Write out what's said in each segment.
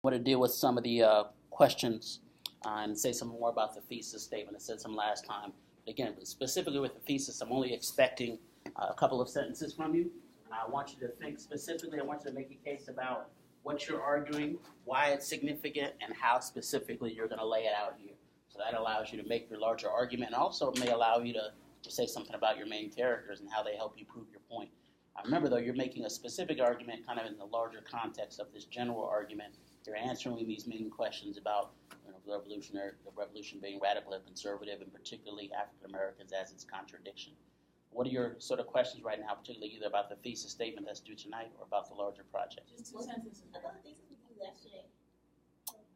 Want to deal with some of the questions and say some more about the thesis statement. I said some last time. Again, specifically with the thesis, I'm only expecting a couple of sentences from you. I want you to think specifically. I want you to make a case about what you're arguing, why it's significant, and how specifically you're going to lay it out here. So that allows you to make your larger argument, and also may allow you to say something about your main characters and how they help you prove your point. Remember, though, you're making a specific argument kind of in the larger context of this general argument. You're answering these main questions about the revolution being radical and conservative, and particularly African Americans as its contradiction. What are your sort of questions right now, particularly either about the thesis statement that's due tonight or about the larger project? Just two sentences. I thought the thesis was due yesterday.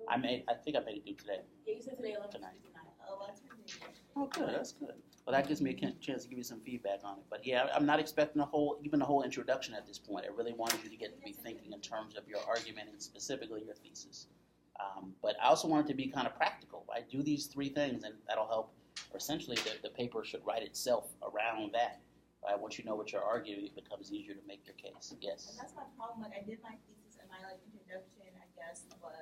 I think I made it due today. Yeah, you said today, 11 tonight. Oh, well, I turned it in. Oh, good. That's good. Well, that gives me a chance to give you some feedback on it. But yeah, I'm not expecting even the whole introduction at this point. I really wanted you to get to be thinking in terms of your argument and specifically your thesis. But I also want it to be kind of practical. I do these three things, and that'll help. Or essentially, the paper should write itself around that. Right? Once you know what you're arguing, it becomes easier to make your case. Yes. And that's my problem. Like, I did my thesis and my introduction, I guess, but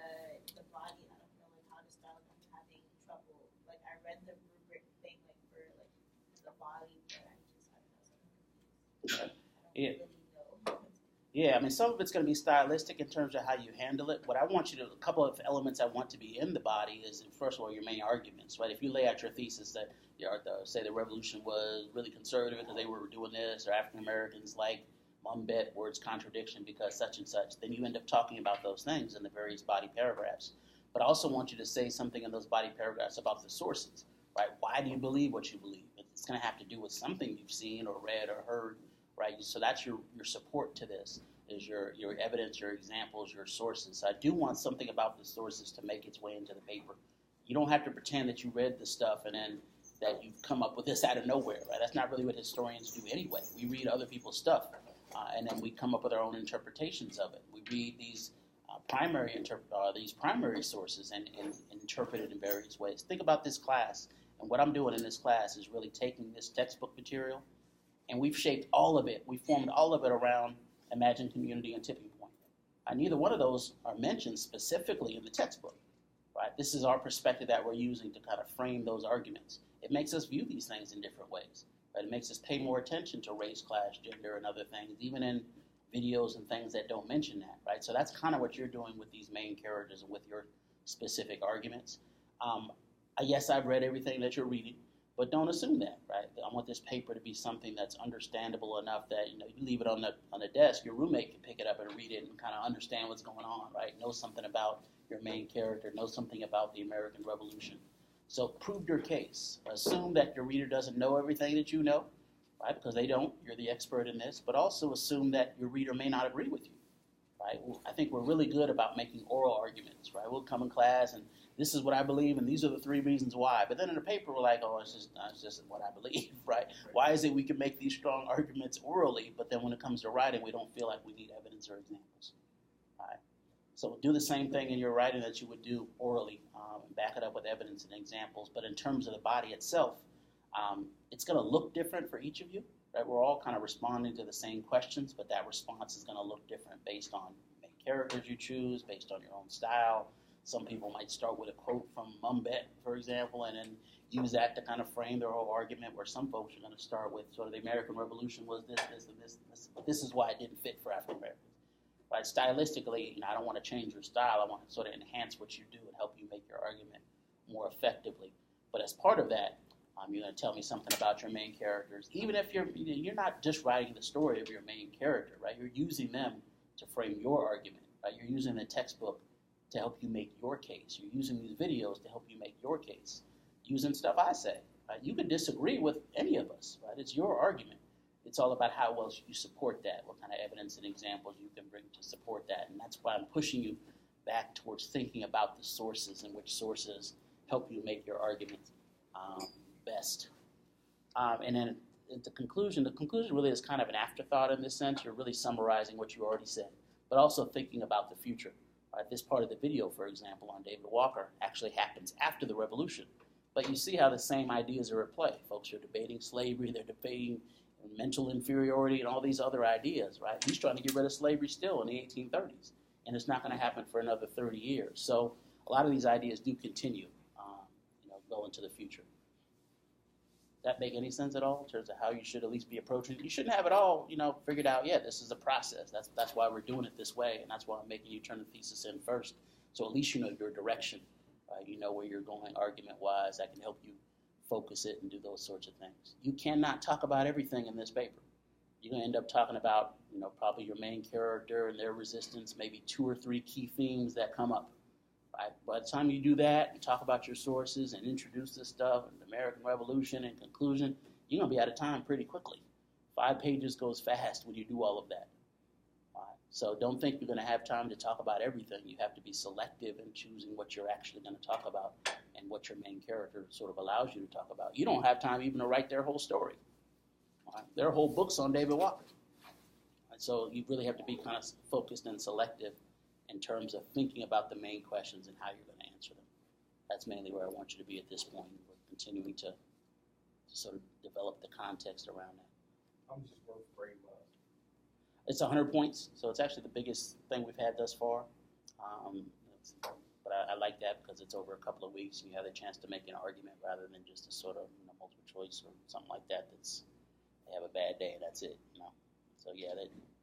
the body, I don't know how to style it. I'm having trouble. Like, I read the rubric thing for the body, but I don't know. Yeah. Really know. Yeah, I mean, some of it's going to be stylistic in terms of how you handle it. What I want you to, a couple of elements I want to be in the body is, first of all, your main arguments, right? If you lay out your thesis that, say the revolution was really conservative because they were doing this, or African Americans like Mumbet, words contradiction because such and such, then you end up talking about those things in the various body paragraphs. But I also want you to say something in those body paragraphs about the sources, right? Why do you believe what you believe? It's going to have to do with something you've seen or read or heard. Right, so that's your support to this, is your evidence, your examples, your sources. So I do want something about the sources to make its way into the paper. You don't have to pretend that you read the stuff and then that you've come up with this out of nowhere. Right, that's not really what historians do anyway. We read other people's stuff, and then we come up with our own interpretations of it. We read these primary sources and interpret it in various ways. Think about this class, and what I'm doing in this class is really taking this textbook material. And we've shaped all of it. We formed all of it around imagined community and tipping point. Neither one of those are mentioned specifically in the textbook. Right? This is our perspective that we're using to kind of frame those arguments. It makes us view these things in different ways. Right? It makes us pay more attention to race, class, gender, and other things, even in videos and things that don't mention that. Right? So that's kind of what you're doing with these main characters and with your specific arguments. Yes, I've read everything that you're reading. But don't assume that, right? I want this paper to be something that's understandable enough that you leave it on the desk, your roommate can pick it up and read it and kind of understand what's going on, right? Know something about your main character, know something about the American Revolution. So prove your case. Assume that your reader doesn't know everything that you know, right? Because they don't. You're the expert in this. But also assume that your reader may not agree with you, right? I think we're really good about making oral arguments, right? We'll come in class and this is what I believe, and these are the three reasons why. But then in the paper, we're like, oh, it's just what I believe, right? Why is it we can make these strong arguments orally, but then when it comes to writing, we don't feel like we need evidence or examples, right? So do the same thing in your writing that you would do orally, and back it up with evidence and examples. But in terms of the body itself, it's going to look different for each of you, right? We're all kind of responding to the same questions, but that response is going to look different based on the main characters you choose, based on your own style. Some people might start with a quote from Mumbet, for example, and then use that to kind of frame their whole argument, where some folks are going to start with sort of the American Revolution was this, this, and this, but this is why it didn't fit for African Americans. Right? Stylistically, I don't want to change your style. I want to sort of enhance what you do and help you make your argument more effectively. But as part of that, you're going to tell me something about your main characters, even if you're not just writing the story of your main character, right? You're using them to frame your argument, right? You're using the textbook to help you make your case. You're using these videos to help you make your case. Using stuff I say. Right? You can disagree with any of us. Right? It's your argument. It's all about how well you support that, what kind of evidence and examples you can bring to support that. And that's why I'm pushing you back towards thinking about the sources and which sources help you make your argument best. And then the conclusion really is kind of an afterthought in this sense. You're really summarizing what you already said, but also thinking about the future. This part of the video, for example, on David Walker actually happens after the revolution. But you see how the same ideas are at play. Folks are debating slavery, they're debating mental inferiority and all these other ideas, right? He's trying to get rid of slavery still in the 1830s. and it's not going to happen for another 30 years. So a lot of these ideas do continue, go into the future. That make any sense at all in terms of how you should at least be approaching it? You shouldn't have it all, figured out. Yeah, this is a process. That's why we're doing it this way, and that's why I'm making you turn the thesis in first. So at least you know your direction. You know where you're going argument-wise. That can help you focus it and do those sorts of things. You cannot talk about everything in this paper. You're going to end up talking about, probably your main character and their resistance, maybe 2 or 3 key themes that come up. Right? By the time you do that and talk about your sources and introduce this stuff and the American Revolution and conclusion, you're going to be out of time pretty quickly. 5 pages goes fast when you do all of that. Right? So don't think you're going to have time to talk about everything. You have to be selective in choosing what you're actually going to talk about and what your main character sort of allows you to talk about. You don't have time even to write their whole story. Right? There are whole books on David Walker. Right? So you really have to be kind of focused and selective in terms of thinking about the main questions and how you're going to answer them. That's mainly where I want you to be at this point. We're continuing to sort of develop the context around that. How much is worth grade level? It's 100 points, so it's actually the biggest thing we've had thus far. But I like that because it's over a couple of weeks and you have the chance to make an argument rather than just a sort of multiple choice or something like that. They have a bad day and that's it. So yeah,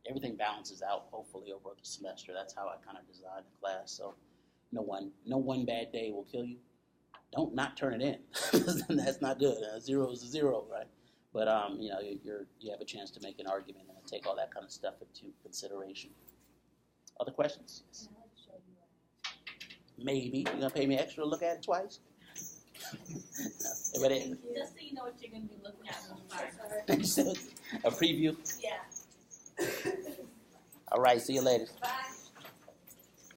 everything balances out hopefully over the semester. That's how I kind of designed the class. So no one bad day will kill you. Don't not turn it in. That's not good. 0 is a 0, right? But you have a chance to make an argument and take all that kind of stuff into consideration. Other questions? Yes. Maybe you're gonna pay me extra to look at it twice. No, but just so you know what you're gonna be looking at when you start. A preview. Yeah. All right. See you later. Bye.